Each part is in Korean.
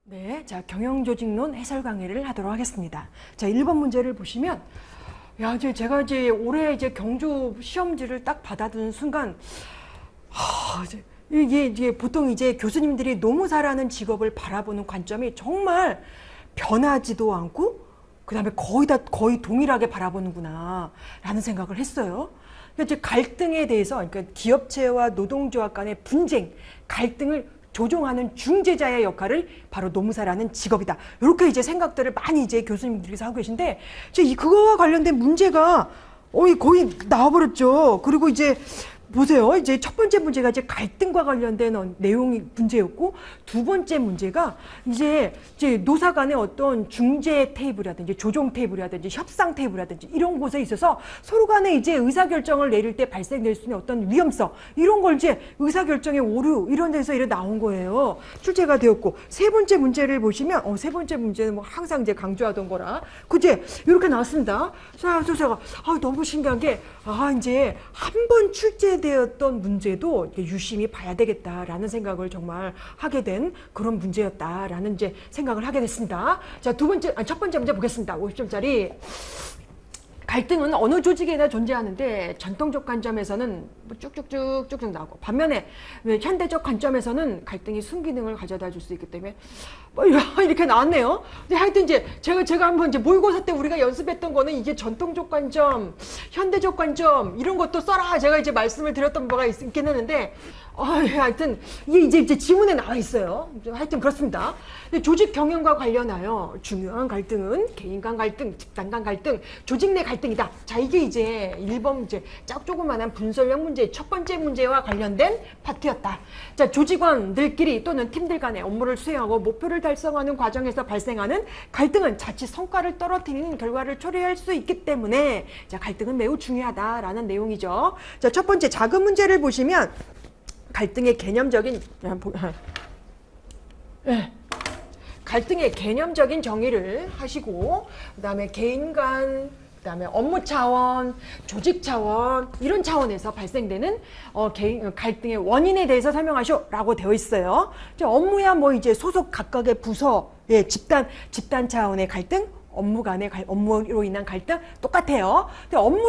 네, 자, 경영조직론 해설 강의를 하도록 하겠습니다. 자, 1번 문제를 보시면, 야, 제가 올해 경조 시험지를 딱 받아든 순간, 이게 보통 교수님들이 너무 잘하는 직업을 바라보는 관점이 정말 변하지도 않고, 그 다음에 거의 동일하게 바라보는구나, 라는 생각을 했어요. 그러니까 갈등에 대해서, 그러니까 기업체와 노동조합 간의 분쟁, 갈등을 조종하는 중재자의 역할을 바로 노무사라는 직업이다. 이렇게 생각들을 많이 교수님들께서 하고 계신데, 그거와 관련된 문제가 거의 나와버렸죠. 그리고 보세요. 첫 번째 문제가 갈등과 관련된 내용이 문제였고, 두 번째 문제가 노사 간의 어떤 중재 테이블이라든지 조정 테이블이라든지 협상 테이블이라든지 이런 곳에 있어서 서로 간에 의사결정을 내릴 때 발생될 수 있는 어떤 위험성, 이런 걸 의사결정의 오류, 이런 데서 나온 거예요. 출제가 되었고, 세 번째 문제를 보시면, 세 번째 문제는 뭐 항상 강조하던 거라, 그제 이렇게 나왔습니다. 그래서 제가, 너무 신기한 게, 한 번 출제되었던 문제도 유심히 봐야 되겠다라는 생각을 정말 하게 된 그런 문제였다라는 생각을 하게 됐습니다. 자, 첫 번째 문제 보겠습니다. 50점짜리. 갈등은 어느 조직에나 존재하는데 전통적 관점에서는 쭉쭉쭉 나오고, 반면에 현대적 관점에서는 갈등이 순기능을 가져다 줄 수 있기 때문에 이렇게 나왔네요. 근데 하여튼 제가 한번 모의고사 때 우리가 연습했던 거는 전통적 관점, 현대적 관점 이런 것도 써라 제가 말씀을 드렸던 바가 있긴 했는데, 하여튼 이게 지문에 나와 있어요. 하여튼 그렇습니다. 조직 경영과 관련하여 중요한 갈등은 개인 간 갈등, 집단 간 갈등, 조직 내 갈등이다. 자, 이게 1번 문제, 조그만한 분설형 문제 첫 번째 문제와 관련된 파트였다. 자, 조직원들끼리 또는 팀들 간의 업무를 수행하고 목표를 달성하는 과정에서 발생하는 갈등은 자칫 성과를 떨어뜨리는 결과를 초래할 수 있기 때문에, 자, 갈등은 매우 중요하다라는 내용이죠. 자, 첫 번째 작은 문제를 보시면 갈등의 개념적인 갈등의 개념적인 정의를 하시고, 그 다음에 개인 간, 그 다음에 업무 차원, 조직 차원, 이런 차원에서 발생되는 갈등의 원인에 대해서 설명하시오라고 되어 있어요. 업무야 소속 각각의 부서, 집단 차원의 갈등, 업무로 인한 갈등 똑같아요. 근데 업무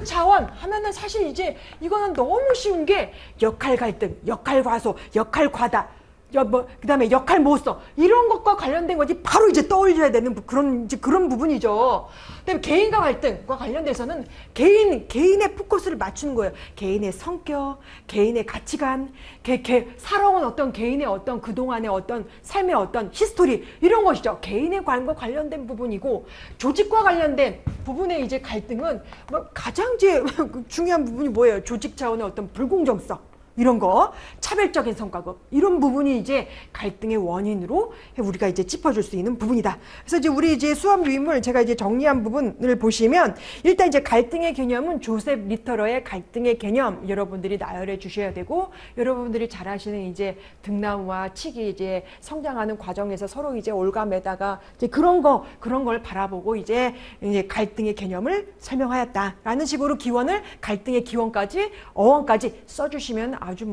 차원 하면은 사실 이거는 너무 쉬운 게 역할 갈등, 역할 과소, 역할 과다, 그 다음에 역할 모호성, 이런 것과 관련된 거지 바로 떠올려야 되는 그런 부분이죠. 그 다음에 개인과 갈등과 관련돼서는 개인의 포커스를 맞추는 거예요. 개인의 성격, 개인의 가치관, 살아온 어떤 개인의 어떤 그동안의 어떤 삶의 어떤 히스토리, 이런 것이죠. 개인의 관과 관련된 부분이고, 조직과 관련된 부분의 갈등은 가장 중요한 부분이 뭐예요? 조직 차원의 어떤 불공정성, 이런 거, 차별적인 성과급, 이런 부분이 갈등의 원인으로 우리가 짚어줄 수 있는 부분이다. 그래서 우리 수업 유인물 제가 정리한 부분을 보시면, 일단 갈등의 개념은 조셉 리터러의 갈등의 개념 여러분들이 나열해 주셔야 되고, 여러분들이 잘 아시는 등나무와 칡이 성장하는 과정에서 서로 올가매다가 그런 걸 바라보고 갈등의 개념을 설명하였다라는 식으로 기원을, 갈등의 기원까지, 어원까지 써주시면 아주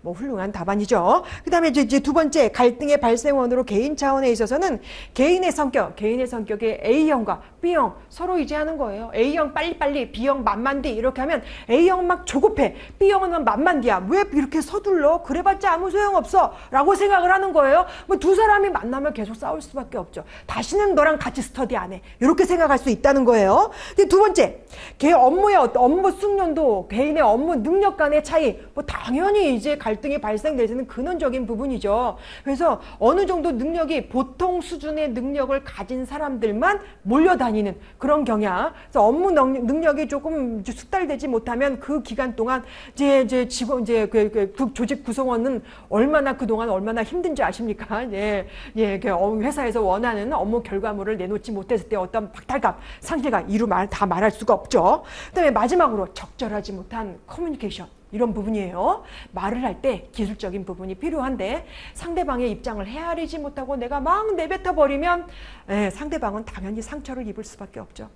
훌륭한 답안이죠. 그 다음에 두 번째, 갈등의 발생원으로 개인 차원에 있어서는 개인의 성격의 A형과 B형 서로 하는 거예요. A형 빨리빨리, B형 만만디, 이렇게 하면 A형 막 조급해, B형은 만만디야. 왜 이렇게 서둘러? 그래봤자 아무 소용없어 라고 생각을 하는 거예요. 두 사람이 만나면 계속 싸울 수밖에 없죠. 다시는 너랑 같이 스터디 안 해, 이렇게 생각할 수 있다는 거예요. 근데 두 번째, 업무의 업무 숙련도, 개인의 업무 능력 간의 차이, 당연히 갈등이 발생되는 근원적인 부분이죠. 그래서 어느 정도 능력이, 보통 수준의 능력을 가진 사람들만 몰려다니는 그런 경향. 그래서 업무 능력이 조금 숙달되지 못하면 그 기간 동안 조직 구성원은 그동안 얼마나 힘든지 아십니까? 회사에서 원하는 업무 결과물을 내놓지 못했을 때 어떤 박탈감, 상실감, 다 말할 수가 없죠. 그다음에 마지막으로 적절하지 못한 커뮤니케이션, 이런 부분이에요. 말을 할 때 기술적인 부분이 필요한데, 상대방의 입장을 헤아리지 못하고 내가 막 내뱉어 버리면 상대방은 당연히 상처를 입을 수밖에 없죠.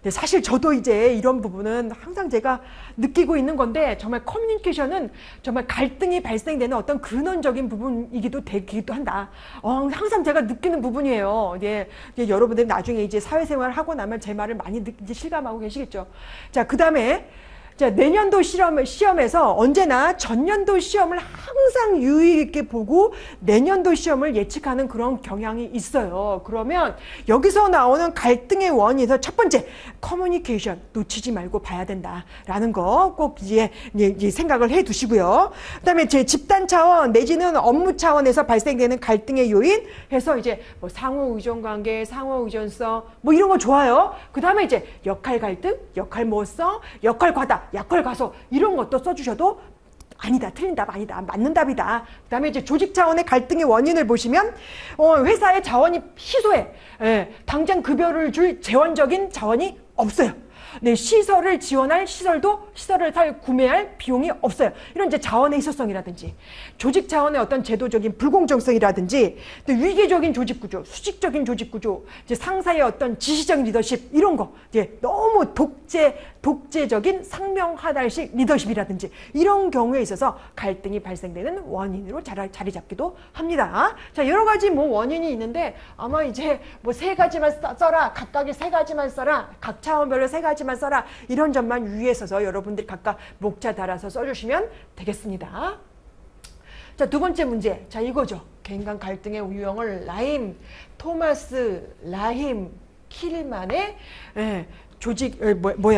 네, 사실 저도 이제 이런 부분은 항상 제가 느끼고 있는 건데, 정말 커뮤니케이션은 정말 갈등이 발생되는 어떤 근원적인 부분이기도 되기도 한다. 항상 제가 느끼는 부분이에요. 예, 여러분들 나중에 이제 사회생활 하고 나면 제 말을 많이 이제 실감하고 계시겠죠. 자, 그 다음에 자, 내년도 시험에서 언제나 전년도 시험을 항상 유의 있게 보고 내년도 시험을 예측하는 그런 경향이 있어요. 그러면 여기서 나오는 갈등의 원인에서 첫 번째, 커뮤니케이션 놓치지 말고 봐야 된다라는 거 꼭 이제 생각을 해 두시고요. 그다음에 제 집단 차원 내지는 업무 차원에서 발생되는 갈등의 요인 해서 이제 뭐 상호 의존 관계, 상호 의존성 뭐 이런 거 좋아요. 그다음에 이제 역할 갈등, 역할 모호성, 역할 과다, 약할 가서 이런 것도 써주셔도 아니다, 틀린 답 아니다, 맞는 답이다. 그 다음에 이제 조직 차원의 갈등의 원인을 보시면 회사의 자원이 희소해. 예, 당장 급여를 줄 재원적인 자원이 없어요. 네, 시설을 지원할 시설을 구매할 비용이 없어요. 이런 이제 자원의 희소성이라든지 조직 차원의 어떤 제도적인 불공정성이라든지 또 위계적인 조직 구조, 수직적인 조직 구조, 이제 상사의 어떤 지시적 리더십 이런 거 이제 너무 독재적인 상명하달식 리더십이라든지 이런 경우에 있어서 갈등이 발생되는 원인으로 자리 잡기도 합니다. 자, 여러 가지 뭐 원인이 있는데 아마 이제 뭐 세 가지만 써라, 각각의 세 가지만 써라, 각 차원별로 세 가지만 써라 이런 점만 유의해서 여러분들이 각각 목차 달아서 써주시면 되겠습니다. 자, 두 번째 문제. 자, 이거죠. 개인 간 갈등의 유형을 토마스 라힘 킬만의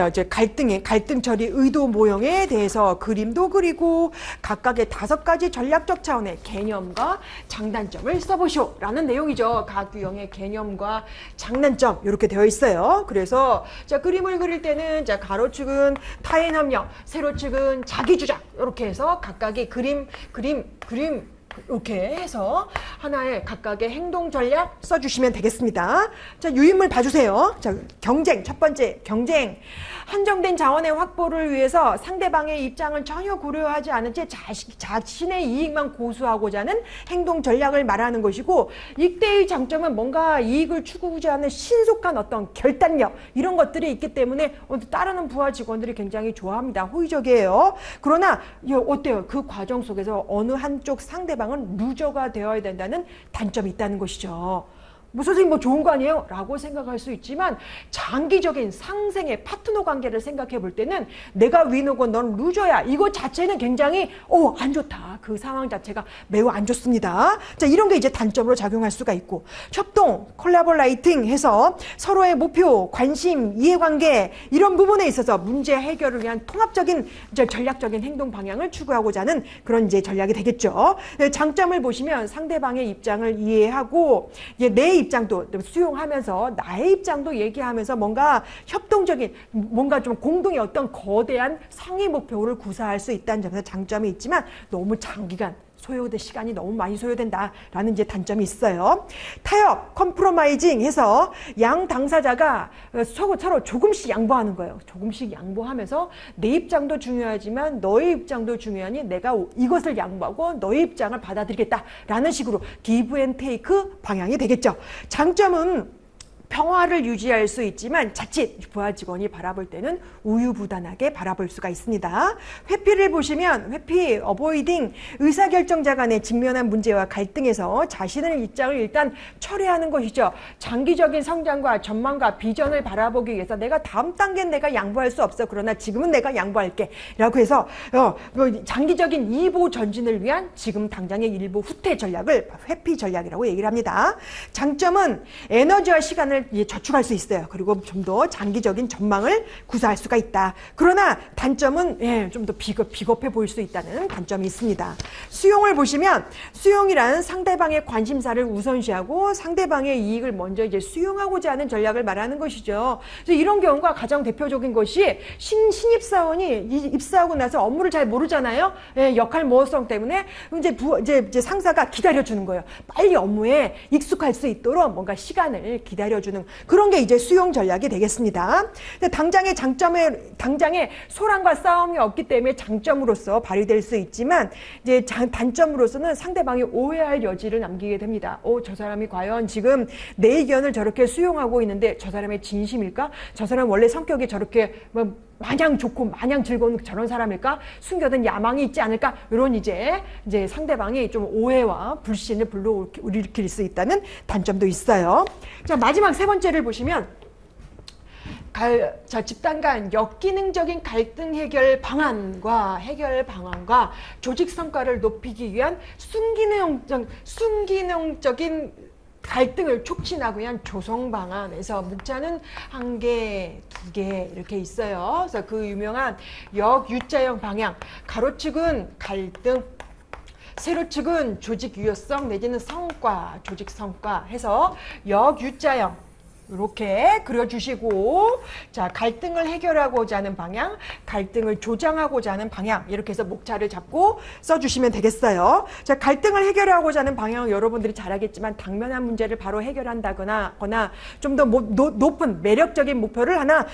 이제 갈등 처리 의도 모형에 대해서 그림도 그리고 각각의 5가지 전략적 차원의 개념과 장단점을 써보시오 라는 내용이죠. 각 유형의 개념과 장단점 이렇게 되어 있어요. 그래서 자, 그림을 그릴 때는 자, 가로축은 타인협력, 세로축은 자기주장 이렇게 해서 각각의 그림 이렇게 해서 하나의 각각의 행동 전략 써주시면 되겠습니다. 자, 유인물 봐주세요. 자, 경쟁. 첫 번째, 경쟁. 한정된 자원의 확보를 위해서 상대방의 입장을 전혀 고려하지 않은 채 자신의 이익만 고수하고자 하는 행동 전략을 말하는 것이고, 이때의 장점은 뭔가 이익을 추구하지 않는 신속한 어떤 결단력 이런 것들이 있기 때문에 따르는 부하 직원들이 굉장히 좋아합니다. 호의적이에요. 그러나 어때요? 그 과정 속에서 어느 한쪽 상대방은 루저가 되어야 된다는 단점이 있다는 것이죠. 뭐 선생님 뭐 좋은 거 아니에요? 라고 생각할 수 있지만 장기적인 상생의 파트너 관계를 생각해 볼 때는 내가 위너고 넌 루저야 이거 자체는 굉장히 안 좋다. 그 상황 자체가 매우 안 좋습니다. 자, 이런 게 이제 단점으로 작용할 수가 있고, 협동, 콜라보레이팅 해서 서로의 목표, 관심, 이해관계 이런 부분에 있어서 문제 해결을 위한 통합적인 전략적인 행동 방향을 추구하고자 하는 그런 이제 전략이 되겠죠. 장점을 보시면 상대방의 입장을 이해하고 내 입장도 수용하면서 나의 입장도 얘기하면서 뭔가 협동적인 뭔가 좀 공동의 어떤 거대한 상위 목표를 구사할 수 있다는 점에서 장점이 있지만 너무 장기간 시간이 너무 많이 소요된다라는 이제 단점이 있어요. 타협, 컴프로마이징 해서 양 당사자가 서로 조금씩 양보하는 거예요. 조금씩 양보하면서 내 입장도 중요하지만 너의 입장도 중요하니 내가 이것을 양보하고 너의 입장을 받아들이겠다라는 식으로 기브 앤 테이크 방향이 되겠죠. 장점은 평화를 유지할 수 있지만 자칫 부하 직원이 바라볼 때는 우유부단하게 바라볼 수가 있습니다. 회피를 보시면 회피, 어보이딩, 의사결정자 간의 직면한 문제와 갈등에서 자신의 입장을 일단 철회하는 것이죠. 장기적인 성장과 전망과 비전을 바라보기 위해서 내가 다음 단계는 내가 양보할 수 없어. 그러나 지금은 내가 양보할게. 라고 해서 장기적인 이보 전진을 위한 지금 당장의 일보 후퇴 전략을 회피 전략이라고 얘기를 합니다. 장점은 에너지와 시간을 저축할 수 있어요. 그리고 좀 더 장기적인 전망을 구사할 수가 있다. 그러나 단점은 좀 더 비겁해 보일 수 있다는 단점이 있습니다. 수용을 보시면 수용이란 상대방의 관심사를 우선시하고 상대방의 이익을 먼저 이제 수용하고자 하는 전략을 말하는 것이죠. 그래서 이런 경우가 가장 대표적인 것이 신입사원이 입사하고 나서 업무를 잘 모르잖아요. 역할 모호성 때문에 이제 상사가 기다려주는 거예요. 빨리 업무에 익숙할 수 있도록 뭔가 시간을 기다려주는 주는 그런 게 이제 수용 전략이 되겠습니다. 근데 당장의 소란과 싸움이 없기 때문에 장점으로서 발휘될 수 있지만 이제 단점으로서는 상대방이 오해할 여지를 남기게 됩니다. 저 사람이 과연 지금 내 의견을 저렇게 수용하고 있는데 저 사람의 진심일까? 저 사람 원래 성격이 저렇게 마냥 좋고 마냥 즐거운 저런 사람일까? 숨겨둔 야망이 있지 않을까? 이런 이제 상대방이 좀 오해와 불신을 불러일으킬 수 있다는 단점도 있어요. 자, 마지막 세 번째를 보시면 집단 간 역기능적인 갈등 해결 방안과 조직 성과를 높이기 위한 순기능적인 갈등을 촉진하기 위한 조성 방안에서 묵자는 1개, 2개 이렇게 있어요. 그래서 그 유명한 역유자형 방향, 가로축은 갈등, 세로축은 조직 유효성 내지는 성과, 조직 성과 해서 역유자형 이렇게 그려주시고, 자, 갈등을 해결하고자 하는 방향, 갈등을 조장하고자 하는 방향, 이렇게 해서 목차를 잡고 써주시면 되겠어요. 자, 갈등을 해결하고자 하는 방향은 여러분들이 잘 알겠지만 당면한 문제를 바로 해결한다거나 좀 더 높은 매력적인 목표를 하나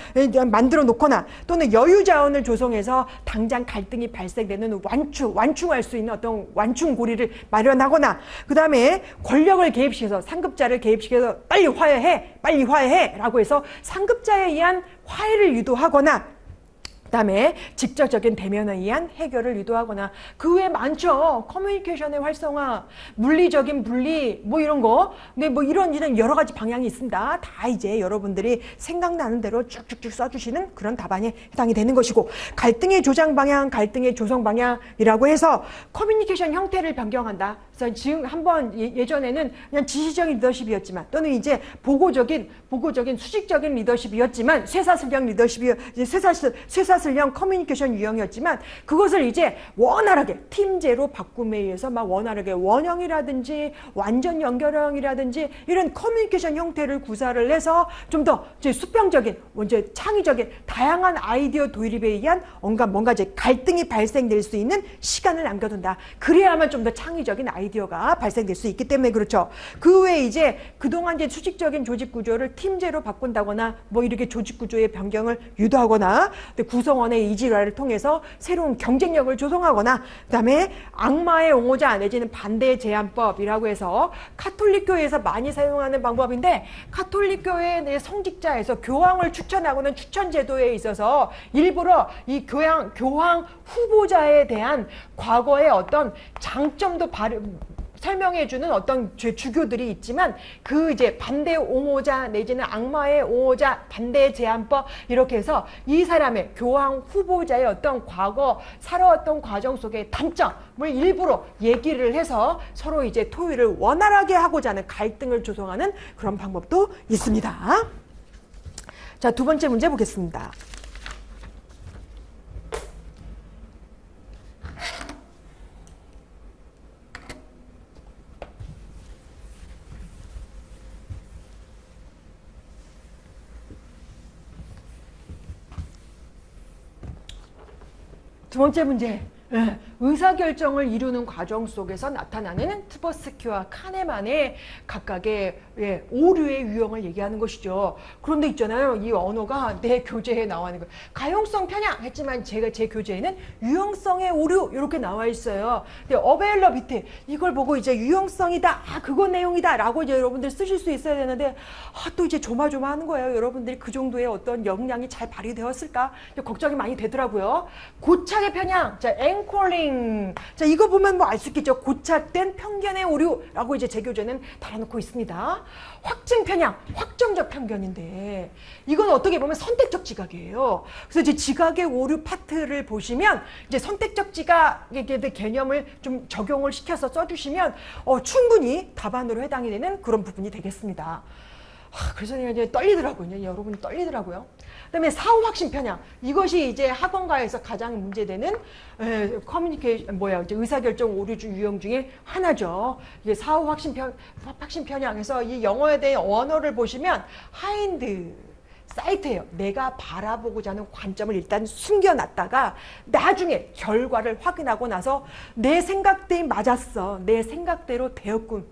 만들어 놓거나 또는 여유 자원을 조성해서 당장 갈등이 발생되는 완충할 수 있는 어떤 완충고리를 마련하거나, 그 다음에 권력을 개입시켜서 상급자를 개입시켜서 빨리 화해해 라고 해서 상급자에 의한 화해를 유도하거나, 그 다음에 직접적인 대면에 의한 해결을 유도하거나, 그 외에 많죠. 커뮤니케이션의 활성화, 물리적인 분리, 이런 거. 근데 이런 여러 가지 방향이 있습니다. 다 이제 여러분들이 생각나는 대로 쭉쭉쭉 써주시는 그런 답안에 해당이 되는 것이고, 갈등의 조장 방향, 갈등의 조성 방향이라고 해서 커뮤니케이션 형태를 변경한다. 그래서 지금 한번 예전에는 그냥 지시적인 리더십이었지만, 또는 이제 보고적인 수직적인 리더십이었지만, 쇠사슬형 커뮤니케이션 유형이었지만, 그것을 이제 원활하게 팀제로 바꿈에 의해서 원활하게 원형이라든지 완전 연결형이라든지 이런 커뮤니케이션 형태를 구사를 해서 좀 더 수평적인, 창의적인 다양한 아이디어 도입에 의한 뭔가 이제 갈등이 발생될 수 있는 시간을 남겨둔다. 그래야만 좀 더 창의적인 아이디어가 발생될 수 있기 때문에 그렇죠. 그 외에 이제 그동안 이제 수직적인 조직 구조를 팀제로 바꾼다거나 이렇게 조직 구조의 변경을 유도하거나, 구성원의 이질화를 통해서 새로운 경쟁력을 조성하거나, 그 다음에 악마의 옹호자 내지는 반대 제한법이라고 해서 카톨릭교회에서 많이 사용하는 방법인데, 카톨릭교회 성직자에서 교황을 추천하고는 추천 제도에 있어서 일부러 이 교황 후보자에 대한 과거의 어떤 장점도 설명해주는 어떤 주교들이 있지만, 그 이제 반대 옹호자 내지는 악마의 옹호자, 반대 제한법, 이렇게 해서 이 사람의 교황 후보자의 어떤 과거 살아왔던 과정 속의 단점을 일부러 얘기를 해서 서로 이제 토의를 원활하게 하고자 하는 갈등을 조성하는 그런 방법도 있습니다. 자, 두 번째 문제 보겠습니다. 두 번째 문제. 의사결정을 이루는 과정 속에서 나타나는 트버스키와 카네만의 각각의 오류의 유형을 얘기하는 것이죠. 그런데 있잖아요. 이 언어가 내 교재에 나와 있는 거예요. 가용성 편향 했지만 제 교재에는 유형성의 오류 이렇게 나와 있어요. 근데 어베일러비티 이걸 보고 이제 유형성이다. 그거 내용이다. 라고 이제 여러분들 쓰실 수 있어야 되는데 또 이제 조마조마하는 거예요. 여러분들이 그 정도의 어떤 역량이 잘 발휘되었을까? 걱정이 많이 되더라고요. 고착의 편향. 자, 앵콜링. 자, 이거 보면 알 수 있겠죠. 고착된 편견의 오류라고 이제 제 교재는 달아놓고 있습니다. 확증 편향, 확정적 편견인데 이건 어떻게 보면 선택적 지각이에요. 그래서 이제 지각의 오류 파트를 보시면 이제 선택적 지각의 개념을 좀 적용을 시켜서 써주시면 충분히 답안으로 해당이 되는 그런 부분이 되겠습니다. 그래서 이제 떨리더라고요. 여러분이 떨리더라고요. 그다음에 사후 확신 편향. 이것이 이제 학원가에서 가장 문제되는 이제 의사결정 오류 유형 중에 하나죠. 이게 사후 확신 편향에서 이 영어에 대한 언어를 보시면 하인드, 사이트예요. 내가 바라보고자 하는 관점을 일단 숨겨놨다가 나중에 결과를 확인하고 나서 내 생각대로 맞았어. 내 생각대로 되었군.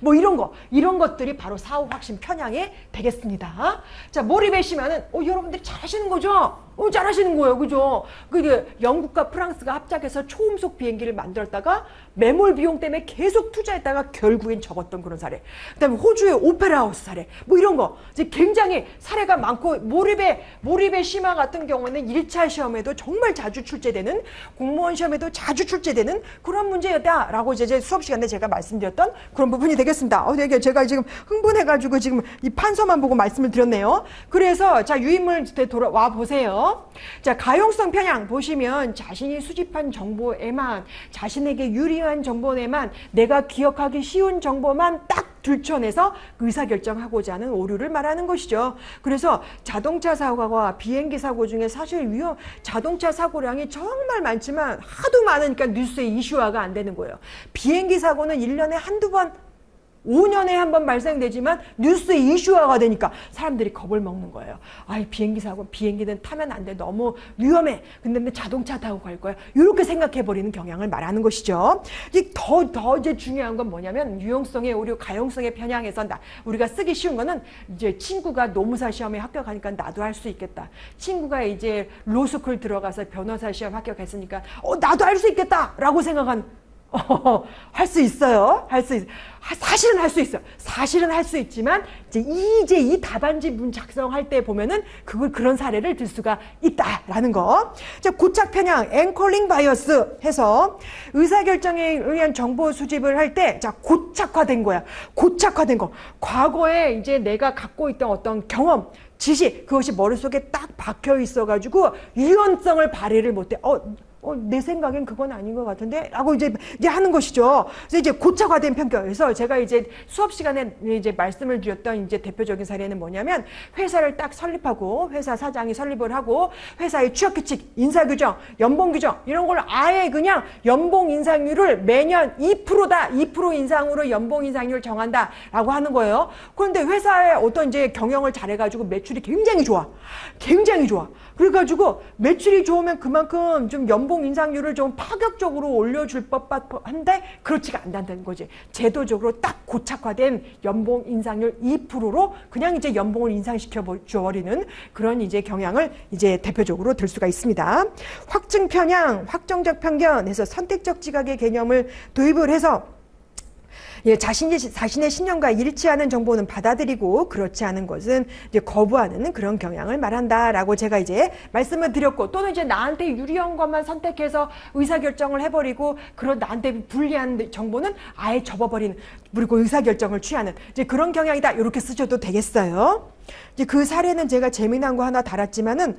뭐 이런 것들이 바로 사후 확신 편향이 되겠습니다. 자, 몰입의 심화는 여러분들이 잘하시는 거죠? 잘하시는 거예요. 그죠? 영국과 프랑스가 합작해서 초음속 비행기를 만들었다가 매몰 비용 때문에 계속 투자했다가 결국엔 적었던 그런 사례. 그 다음에 호주의 오페라 하우스 사례. 뭐 이런 거. 이제 굉장히 사례가 많고, 몰입의 심화 같은 경우는 1차 시험에도 정말 자주 출제되는, 공무원 시험에도 자주 출제되는 그런 문제였다라고 이제 수업 시간에 제가 말씀드렸던 그런 부분이 되겠습니다. 되게 제가 지금 흥분해가지고 지금 이 판서만 보고 말씀을 드렸네요. 그래서 자, 유인물 돌아와 보세요. 자, 가용성 편향 보시면 자신이 수집한 정보에만, 자신에게 유리한 정보에만, 내가 기억하기 쉬운 정보만 딱 들춰내서 의사결정하고자 하는 오류를 말하는 것이죠. 그래서 자동차 사고와 비행기 사고 중에 사실 자동차 사고량이 정말 많지만 하도 많으니까 뉴스에 이슈화가 안 되는 거예요. 비행기 사고는 1년에 한두 번, 5년에 한 번 발생되지만 뉴스에 이슈화가 되니까 사람들이 겁을 먹는 거예요. 비행기 사고, 비행기는 타면 안 돼. 너무 위험해. 근데 자동차 타고 갈 거야. 이렇게 생각해버리는 경향을 말하는 것이죠. 이제 더 이제 중요한 건 뭐냐면, 유용성의 오류, 가용성의 편향에서 우리가 쓰기 쉬운 거는, 이제 친구가 노무사 시험에 합격하니까 나도 할 수 있겠다. 친구가 이제 로스쿨 들어가서 변호사 시험 합격했으니까 나도 할 수 있겠다 라고 생각한, 할 수 있어요. 사실은 할 수 있어요. 사실은 할 수 있지만, 이제 이 답안지 문 작성할 때 보면은 그런 사례를 들 수가 있다라는 거. 자, 고착 편향, 앵커링 바이어스 해서 의사결정에 의한 정보 수집을 할 때, 자, 고착화된 거야. 고착화된 거. 과거에 이제 내가 갖고 있던 어떤 경험, 지식, 그것이 머릿속에 딱 박혀 있어가지고 유연성을 발휘를 못해. 내 생각엔 그건 아닌 것 같은데? 라고 이제 하는 것이죠. 그래서 이제 고착화된 편견. 그래서 제가 이제 수업 시간에 이제 말씀을 드렸던 이제 대표적인 사례는 뭐냐면, 회사를 딱 설립하고, 회사 사장이 설립을 하고, 회사의 취업규칙, 인사규정, 연봉규정, 이런 걸 아예 그냥 연봉 인상률을 매년 2%다. 2% 인상으로 연봉 인상률을 정한다. 라고 하는 거예요. 그런데 회사의 어떤 이제 경영을 잘해가지고 매출이 굉장히 좋아. 굉장히 좋아. 그래가지고 매출이 좋으면 그만큼 좀 연봉 인상률을 좀 파격적으로 올려줄 법한데 그렇지가 않다는 거지. 제도적으로 딱 고착화된 연봉 인상률 2%로 그냥 이제 연봉을 인상시켜 버리는 그런 이제 경향을 이제 대표적으로 들 수가 있습니다. 확증 편향, 확정적 편견에서 선택적 지각의 개념을 도입을 해서, 자신의 신념과 일치하는 정보는 받아들이고 그렇지 않은 것은 이제 거부하는 그런 경향을 말한다라고 제가 이제 말씀을 드렸고, 또는 이제 나한테 유리한 것만 선택해서 의사결정을 해버리고, 그런 나한테 불리한 정보는 아예 접어버리는, 그리고 의사결정을 취하는 이제 그런 경향이다. 이렇게 쓰셔도 되겠어요. 이제 그 사례는 제가 재미난 거 하나 달았지만은,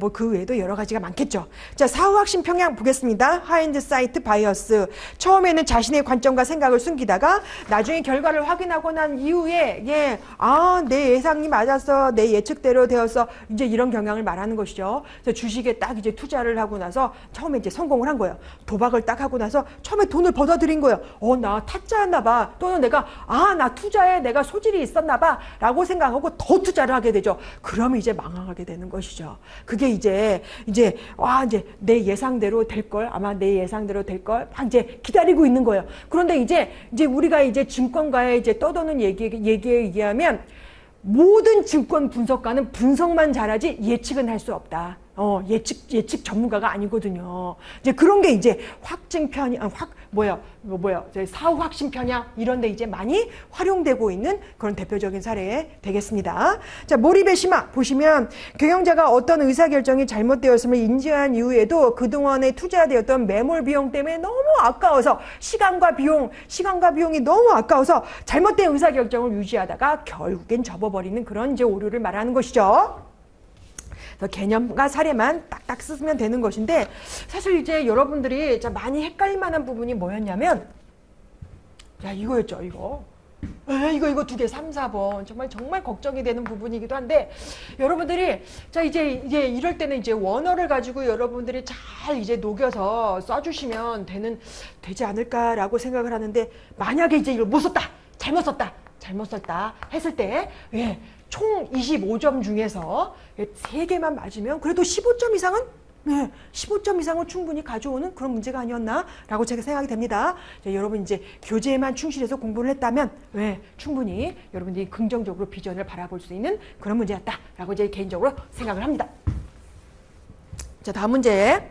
뭐 그 외에도 여러 가지가 많겠죠. 자, 사후 확신 편향 보겠습니다. 하인드사이트 바이어스. 처음에는 자신의 관점과 생각을 숨기다가 나중에 결과를 확인하고 난 이후에, 내 예상이 맞았어. 내 예측대로 되었어. 이제 이런 경향을 말하는 것이죠. 그래서 주식에 딱 이제 투자를 하고 나서 처음에 이제 성공을 한 거예요. 도박을 딱 하고 나서 처음에 돈을 벌어들인 거예요. 나 타짜였나 봐. 또는 내가, 나 투자에 내가 소질이 있었나 봐. 라고 생각하고 더 투자를 하게 되죠. 그러면 이제 망하게 되는 것이죠. 그게 이제 내 예상대로 될 걸, 아마 내 예상대로 될 걸 막 이제 기다리고 있는 거예요. 그런데 이제 우리가 이제 증권가에 이제 떠도는 얘기에 의하면, 모든 증권 분석가는 분석만 잘하지 예측은 할 수 없다. 예측 전문가가 아니거든요. 이제 그런 게 이제 확증 편향, 사후 확신 편향, 이런 데 이제 많이 활용되고 있는 그런 대표적인 사례 되겠습니다. 자, 몰입의 심화 보시면, 경영자가 어떤 의사결정이 잘못되었음을 인지한 이후에도 그동안에 투자되었던 매몰 비용 때문에 너무 아까워서, 시간과 비용이 너무 아까워서 잘못된 의사결정을 유지하다가 결국엔 접어버리는 그런 이제 오류를 말하는 것이죠. 개념과 사례만 딱딱 쓰면 되는 것인데, 사실 이제 여러분들이 많이 헷갈릴 만한 부분이 뭐였냐면, 이거였죠. 이거 두 개, 3, 4번. 정말 걱정이 되는 부분이기도 한데, 여러분들이, 이제 이럴 때는 이제 원어를 가지고 여러분들이 잘 이제 녹여서 써주시면 되지 않을까라고 생각을 하는데, 만약에 이제 이걸 못 썼다, 잘못 썼다 했을 때, 총 25점 중에서 3개만 맞으면 그래도 15점 이상은 15점 이상은 충분히 가져오는 그런 문제가 아니었나라고 제가 생각이 됩니다. 여러분 이제 교재에만 충실해서 공부를 했다면 충분히 여러분들이 긍정적으로 비전을 바라볼 수 있는 그런 문제였다라고 이제 개인적으로 생각을 합니다. 자, 다음 문제.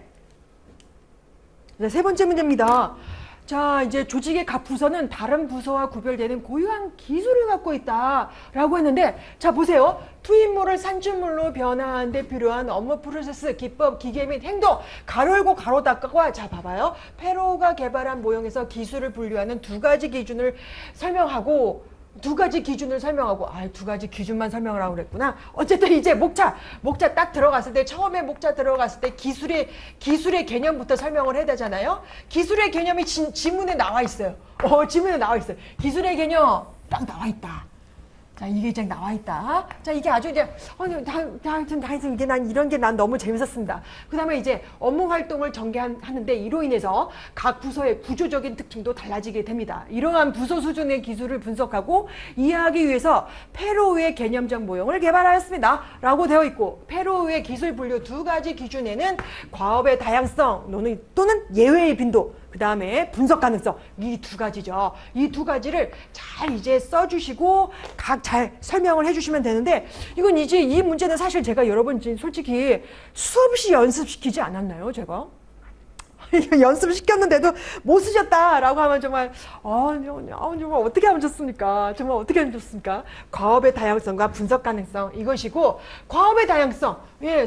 네, 3번째 문제입니다. 자, 이제 조직의 각 부서는 다른 부서와 구별되는 고유한 기술을 갖고 있다라고 했는데, 자, 보세요. 투입물을 산출물로 변화하는 데 필요한 업무 프로세스, 기법, 기계 및 행동, 가로 열고 가로 닫고가, 자, 봐봐요. 페로우가 개발한 모형에서 기술을 분류하는 2가지 기준을 설명하고, 2가지 기준을 설명하고, 2가지 기준만 설명을 하고 그랬구나. 어쨌든 이제 목차 딱 들어갔을 때, 처음에 목차 들어갔을 때 기술의 개념부터 설명을 해야 되잖아요. 기술의 개념이 지문에 나와 있어요. 지문에 나와 있어요. 기술의 개념 딱 나와 있다. 자, 이게 이제 나와 있다. 자, 이게 아주 이제, 하여튼 이게 이런 게 난 너무 재밌었습니다. 그 다음에 이제 업무 활동을 전개하는데 이로 인해서 각 부서의 구조적인 특징도 달라지게 됩니다. 이러한 부서 수준의 기술을 분석하고 이해하기 위해서 페로우의 개념적 모형을 개발하였습니다. 라고 되어 있고, 페로우의 기술 분류 2가지 기준에는 과업의 다양성 또는 예외의 빈도, 그 다음에 분석 가능성, 이 2가지죠. 이 2가지를 잘 이제 써주시고 각 잘 설명을 해주시면 되는데, 이건 이제 이 문제는 사실 제가 여러분 솔직히 수없이 연습시키지 않았나요, 제가? 연습시켰는데도 못 쓰셨다라고 하면 정말 정말 어떻게 하면 좋습니까? 정말 어떻게 하면 좋습니까? 과업의 다양성과 분석 가능성, 이것이고, 과업의 다양성,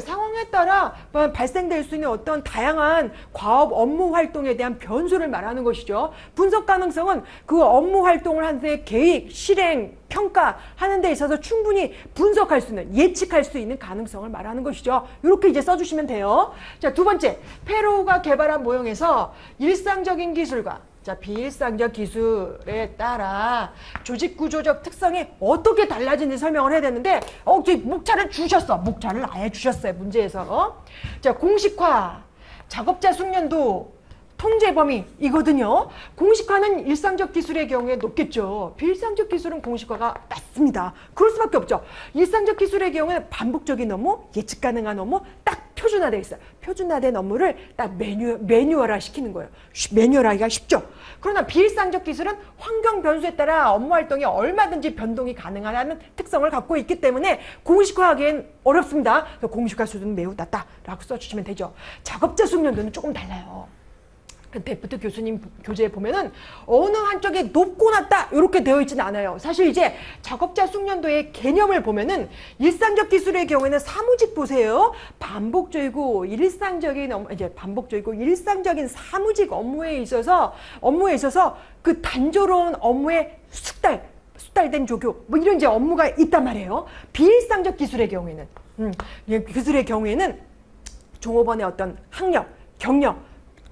상황에 따라 발생될 수 있는 어떤 다양한 과업 업무 활동에 대한 변수를 말하는 것이죠. 분석 가능성은 그 업무 활동을 하는 데 계획, 실행, 평가하는 데 있어서 충분히 분석할 수 있는, 예측할 수 있는 가능성을 말하는 것이죠. 이렇게 이제 써주시면 돼요. 자, 2번째, 페로우가 개발한 모형에서 일상적인 기술과 비일상적 기술에 따라 조직 구조적 특성이 어떻게 달라지는지 설명을 해야 되는데, 목차를 주셨어. 목차를 아예 주셨어요, 문제에서. 자, 공식화, 작업자 숙련도, 통제 범위, 이거든요. 공식화는 일상적 기술의 경우에 높겠죠. 비일상적 기술은 공식화가 낮습니다. 그럴 수밖에 없죠. 일상적 기술의 경우에는 반복적인 업무, 예측 가능한 업무, 딱 표준화되어 있어요. 표준화된 업무를 딱 매뉴얼화 시키는 거예요. 매뉴얼화하기가 쉽죠. 그러나 비일상적 기술은 환경 변수에 따라 업무 활동이 얼마든지 변동이 가능하다는 특성을 갖고 있기 때문에 공식화하기엔 어렵습니다. 그래서 공식화 수준은 매우 낮다라고 써주시면 되죠. 작업자 숙련도는 조금 달라요. 데프트 교수님 교재에 보면은 어느 한쪽이 높고 낮다 이렇게 되어 있지는 않아요. 사실 이제 작업자 숙련도의 개념을 보면은 일상적 기술의 경우에는 사무직 보세요. 반복적이고 일상적인 일상적인 사무직 업무에 있어서 그 단조로운 업무의 숙달된 조교 이런 이제 업무가 있단 말이에요. 비일상적 기술의 경우에는 종업원의 어떤 학력, 경력,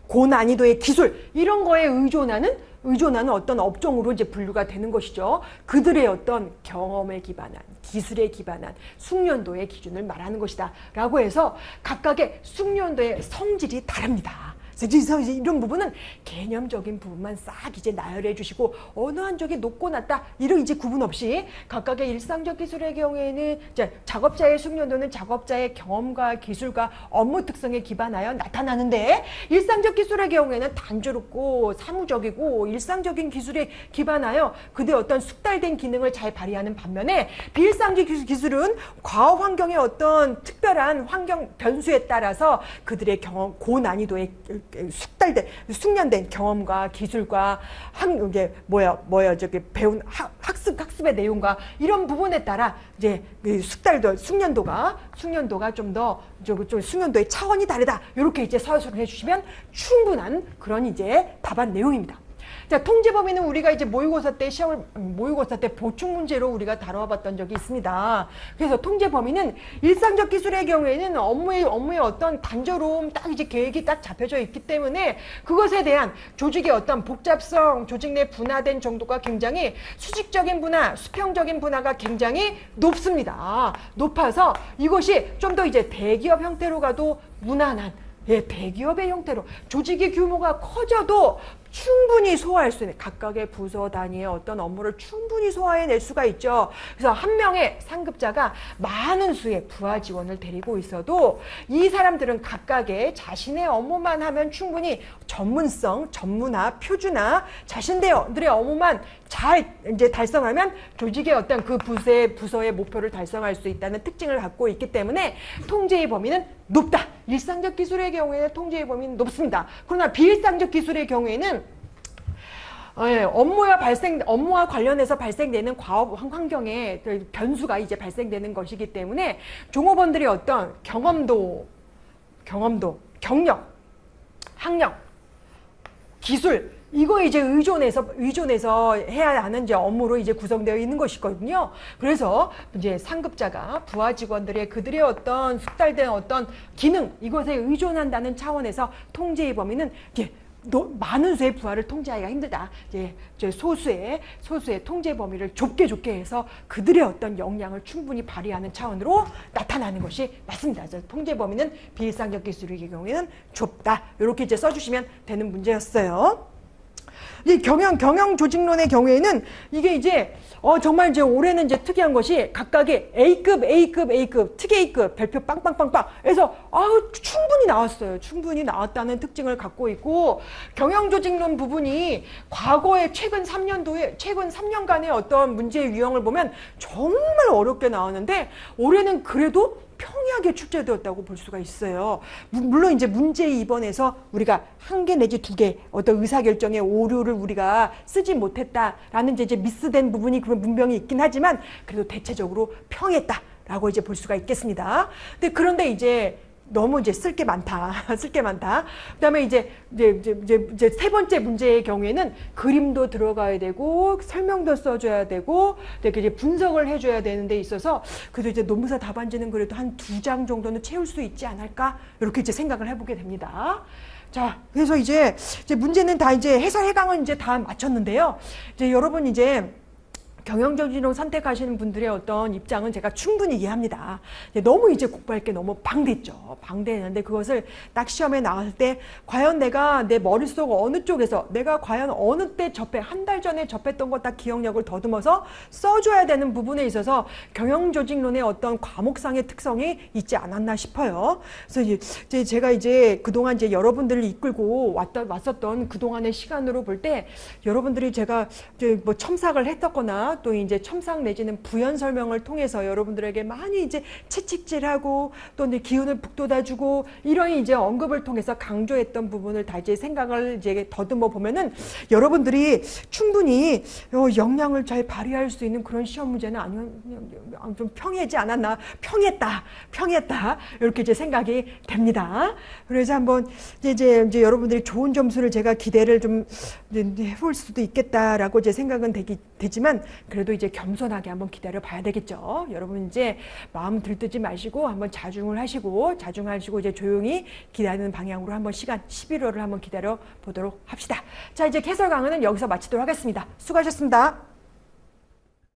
고난이도의 기술, 이런 거에 의존하는 어떤 업종으로 이제 분류가 되는 것이죠. 그들의 어떤 경험에 기반한, 기술에 기반한 숙련도의 기준을 말하는 것이다 라고 해서 각각의 숙련도의 성질이 다릅니다. 그래서 이런 부분은 개념적인 부분만 싹 이제 나열해 주시고, 어느 한쪽이 높고 낮다 이런 이제 구분 없이 각각의 일상적 기술의 경우에는 작업자의 숙련도는 작업자의 경험과 기술과 업무 특성에 기반하여 나타나는데, 일상적 기술의 경우에는 단조롭고 사무적이고 일상적인 기술에 기반하여 그들의 어떤 숙달된 기능을 잘 발휘하는 반면에, 비일상적 기술은 과업 환경의 어떤 특별한 환경 변수에 따라서 그들의 경험, 고난이도의 숙련된 경험과 기술과 배운 학습의 내용과 이런 부분에 따라 이제 숙련도가 좀 더 숙련도의 차원이 다르다. 이렇게 이제 서술을 해주시면 충분한 그런 이제 답안 내용입니다. 자, 통제 범위는 우리가 이제 모의고사 때 보충 문제로 우리가 다뤄봤던 적이 있습니다. 그래서 통제 범위는 일상적 기술의 경우에는 업무의 어떤 단조로움, 딱 이제 계획이 딱 잡혀져 있기 때문에 그것에 대한 조직의 어떤 복잡성, 조직 내 분화된 정도가 굉장히 수직적인 분화, 수평적인 분화가 굉장히 높습니다. 높아서 이것이 좀 더 이제 대기업 형태로 가도 무난한, 대기업의 형태로 조직의 규모가 커져도 충분히 소화할 수 있는 각각의 부서 단위의 어떤 업무를 충분히 소화해낼 수가 있죠. 그래서 한 명의 상급자가 많은 수의 부하 직원을 데리고 있어도 이 사람들은 각각의 자신의 업무만 하면 충분히 전문성, 전문화, 표준화, 자신들의 업무만 잘 이제 달성하면 조직의 어떤 그 부서의 목표를 달성할 수 있다는 특징을 갖고 있기 때문에 통제의 범위는 높다. 일상적 기술의 경우에는 통제의 범위는 높습니다. 그러나 비일상적 기술의 경우에는 업무와 관련해서 발생되는 과업 환경에 변수가 이제 발생되는 것이기 때문에 종업원들의 어떤 경험도, 경력, 학력, 기술 이거 이제 의존해서 해야 하는 이제 업무로 이제 구성되어 있는 것이거든요. 그래서 이제 상급자가 부하 직원들의 그들의 어떤 숙달된 어떤 기능 이것에 의존한다는 차원에서 통제의 범위는 이제 많은 수의 부하를 통제하기가 힘들다. 이제 소수의 통제 범위를 좁게 해서 그들의 어떤 역량을 충분히 발휘하는 차원으로 나타나는 것이 맞습니다. 통제 범위는 비일상적 기술의 경우에는 좁다. 이렇게 이제 써주시면 되는 문제였어요. 이 경영 조직론의 경우에는 이게 이제 정말 이제 올해는 이제 특이한 것이 각각의 A급, 특A급 별표 빵빵빵빵에서 충분히 나왔어요. 충분히 나왔다는 특징을 갖고 있고 경영 조직론 부분이 과거의 최근 3년간의 어떤 문제의 유형을 보면 정말 어렵게 나왔는데 올해는 그래도 평이하게 출제되었다고 볼 수가 있어요. 물론 이제 문제 2번에서 우리가 1개 내지 2개 어떤 의사결정의 오류를 우리가 쓰지 못했다라는 이제 미스된 부분이 그런 문명이 있긴 하지만 그래도 대체적으로 평했다라고 이제 볼 수가 있겠습니다. 그런데 이제 너무 이제 쓸 게 많다. 그다음에 이제 세 번째 문제의 경우에는 그림도 들어가야 되고 설명도 써줘야 되고 이렇게 이제 분석을 해줘야 되는 데 있어서 그래도 이제 논문서 답안지는 그래도 한 2장 정도는 채울 수 있지 않을까 이렇게 이제 생각을 해보게 됩니다. 자, 그래서 이제 문제는 다 이제 해설 해강은 이제 다 마쳤는데요. 이제 여러분 이제 경영조직론 선택하시는 분들의 어떤 입장은 제가 충분히 이해합니다. 너무 이제 공부할 게 너무 방대했죠. 방대했는데 그것을 딱 시험에 나왔을 때 과연 내가 내 머릿속 어느 쪽에서 내가 과연 어느 때 한 달 전에 접했던 거 딱 기억력을 더듬어서 써줘야 되는 부분에 있어서 경영조직론의 어떤 과목상의 특성이 있지 않았나 싶어요. 그래서 이제 제가 이제 그동안 이제 여러분들을 이끌고 왔었던 그동안의 시간으로 볼 때 여러분들이 제가 이제 뭐 첨삭을 했었거나 또 이제 첨삭 내지는 부연 설명을 통해서 여러분들에게 많이 이제 채찍질하고 또 이제 기운을 북돋아주고 이런 이제 언급을 통해서 강조했던 부분을 다 이제 생각을 이제 더듬어 보면은 여러분들이 충분히 역량을 잘 발휘할 수 있는 그런 시험 문제는 아니면 좀 평이하지 않았나 평했다 이렇게 이제 생각이 됩니다. 그래서 한번 이제 여러분들이 좋은 점수를 제가 기대를 좀 해볼 수도 있겠다라고 이제 생각은 되지만 그래도 이제 겸손하게 한번 기다려 봐야 되겠죠. 여러분 이제 마음 들뜨지 마시고 한번 자중하시고 이제 조용히 기다리는 방향으로 한번 시간 11월을 한번 기다려 보도록 합시다. 자, 이제 해설 강의는 여기서 마치도록 하겠습니다. 수고하셨습니다.